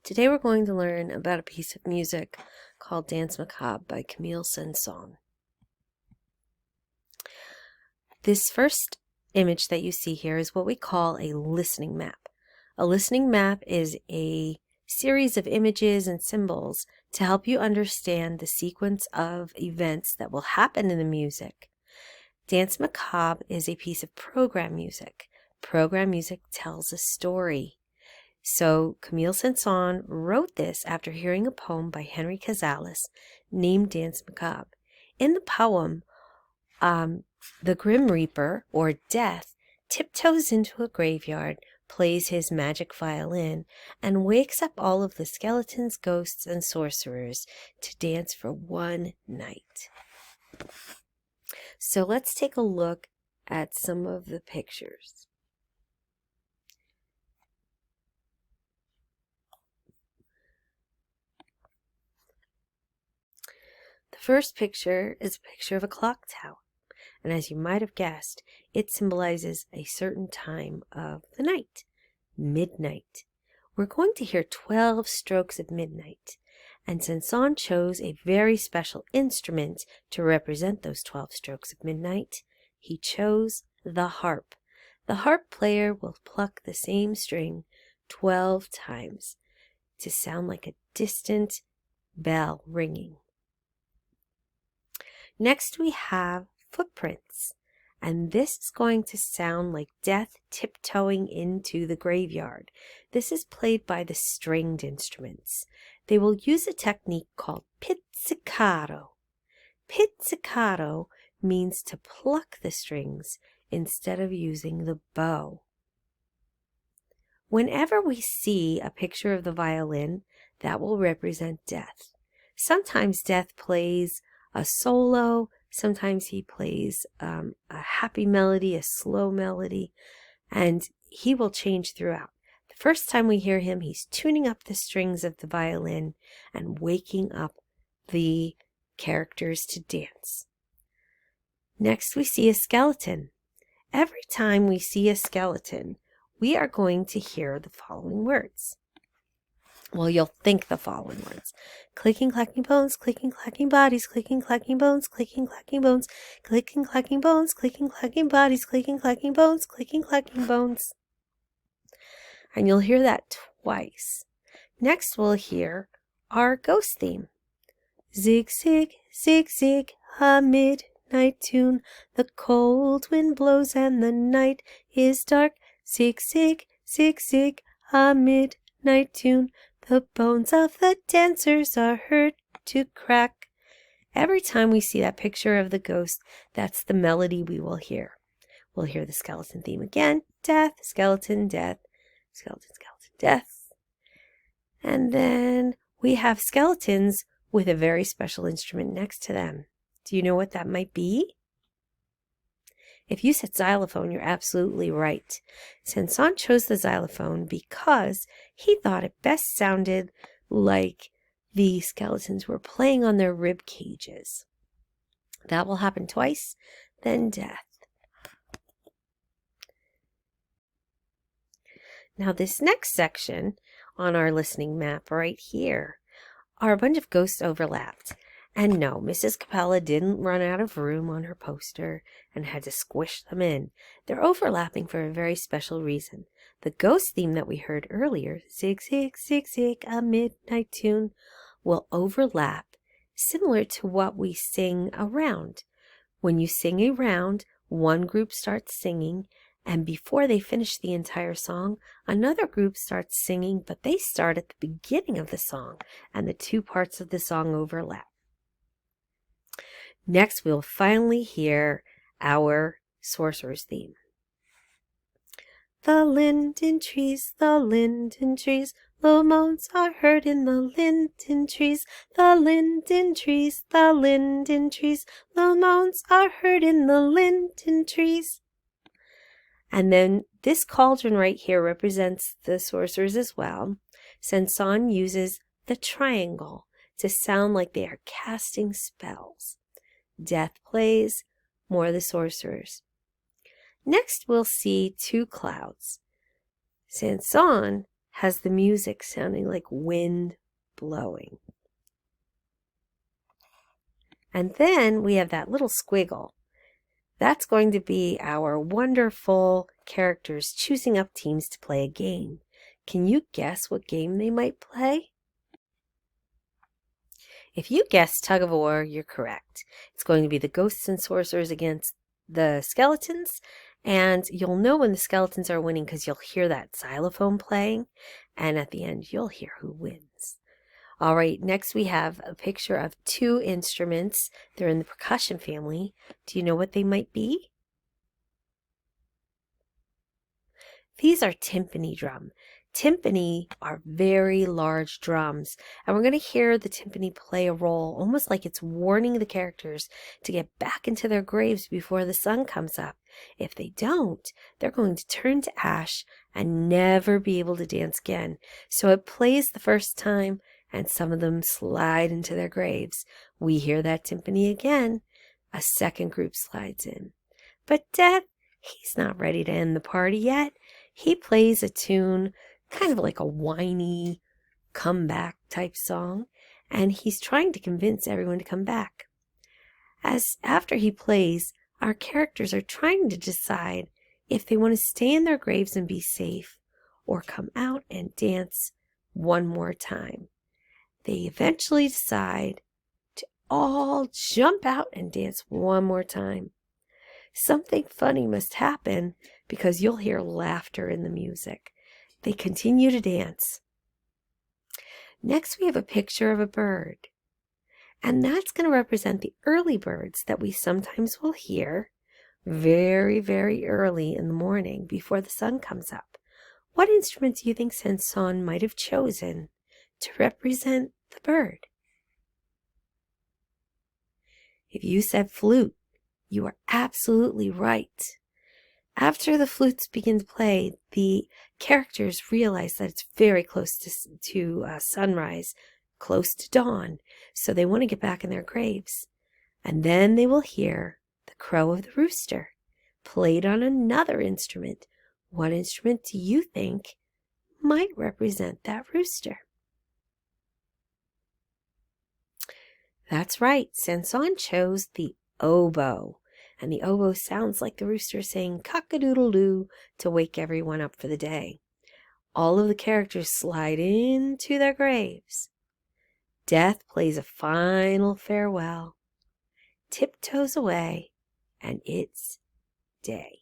Today we're going to learn about a piece of music called Danse Macabre by Camille Saint-Saëns. This first image that you see here is what we call a listening map. A listening map is a series of images and symbols to help you understand the sequence of events that will happen in the music. Danse Macabre is a piece of program music. Program music tells a story. So Camille Saint-Saëns wrote this after hearing a poem by Henry Cazalis named Danse Macabre. In the poem, the Grim Reaper, or Death, tiptoes into a graveyard, plays his magic violin, and wakes up all of the skeletons, ghosts, and sorcerers to dance for one night. So let's take a look at some of the pictures. The first picture is a picture of a clock tower, and as you might have guessed, it symbolizes a certain time of the night, midnight. We're going to hear 12 strokes of midnight, and Saint-Saëns chose a very special instrument to represent those 12 strokes of midnight. He chose the harp. The harp player will pluck the same string 12 times to sound like a distant bell ringing. Next we have footprints, and this is going to sound like death tiptoeing into the graveyard. This is played by the stringed instruments. They will use a technique called pizzicato. Pizzicato means to pluck the strings instead of using the bow. Whenever we see a picture of the violin, that will represent death. Sometimes death plays a solo, sometimes he plays a happy melody, a slow melody, and he will change throughout. The first time we hear him, he's tuning up the strings of the violin and waking up the characters to dance. Next we see a skeleton. Every time we see a skeleton, we are going to hear the following words. Well, you'll think the following words. Clicking, clacking bones, clicking, clacking bodies, clicking, clacking bones, clicking, clacking bones, clicking, clacking bones, clicking, clacking bodies, clicking, clacking bones, clicking, clacking bones. And you'll hear that twice. Next, we'll hear our ghost theme. Zig, zig, zig, zig, a midnight tune. The cold wind blows and the night is dark. Zig, zig, zig, zig, a midnight tune. The bones of the dancers are heard to crack. Every time we see that picture of the ghost, that's the melody we will hear. We'll hear the skeleton theme again. Death, skeleton, death, skeleton, skeleton, death. And then we have skeletons with a very special instrument next to them. Do you know what that might be? If you said xylophone, you're absolutely right. Saint-Saëns chose the xylophone because he thought it best sounded like the skeletons were playing on their rib cages. That will happen twice, then death. Now this next section on our listening map right here are a bunch of ghosts overlapped. And no, Mrs. Capella didn't run out of room on her poster and had to squish them in. They're overlapping for a very special reason. The ghost theme that we heard earlier, zig, zig, zig, zig, a midnight tune, will overlap similar to what we sing around. When you sing a round, one group starts singing, and before they finish the entire song, another group starts singing, but they start at the beginning of the song, and the two parts of the song overlap. Next, we'll finally hear our sorcerer's theme. The linden trees, low moans are heard in the linden trees. The linden trees, low moans are heard in the linden trees. And then this cauldron right here represents the sorcerers as well. Saint-Saëns uses the triangle to sound like they are casting spells. Death plays, more of the sorcerers. Next, we'll see two clouds. Saint-Saëns has the music sounding like wind blowing. And then we have that little squiggle. That's going to be our wonderful characters choosing up teams to play a game. Can you guess what game they might play? If you guess tug of war, you're correct. It's going to be the ghosts and sorcerers against the skeletons, and you'll know when the skeletons are winning because you'll hear that xylophone playing, and at the end you'll hear who wins. All right, next we have a picture of two instruments. They're in the percussion family. Do you know what they might be? These are timpani drum. Timpani are very large drums, and we're going to hear the timpani play a role almost like it's warning the characters to get back into their graves before the sun comes up. If they don't, they're going to turn to ash and never be able to dance again. So it plays the first time, and some of them slide into their graves. We hear that timpani again. A second group slides in. But Death, he's not ready to end the party yet. He plays a tune, kind of like a whiny comeback type song, and he's trying to convince everyone to come back. As after he plays, our characters are trying to decide if they want to stay in their graves and be safe or come out and dance one more time. They eventually decide to all jump out and dance one more time. Something funny must happen because you'll hear laughter in the music. They continue to dance. Next, we have a picture of a bird. And that's going to represent the early birds that we sometimes will hear very, very early in the morning before the sun comes up. What instrument do you think Sanson might have chosen to represent the bird? If you said flute, you are absolutely right. After the flutes begin to play, the characters realize that it's very close to sunrise, close to dawn, so they want to get back in their graves. And then they will hear the crow of the rooster, played on another instrument. What instrument do you think might represent that rooster? That's right, Sanson chose the oboe. And the oboe sounds like the rooster saying cock-a-doodle-doo to wake everyone up for the day. All of the characters slide into their graves. Death plays a final farewell, tiptoes away, and it's day.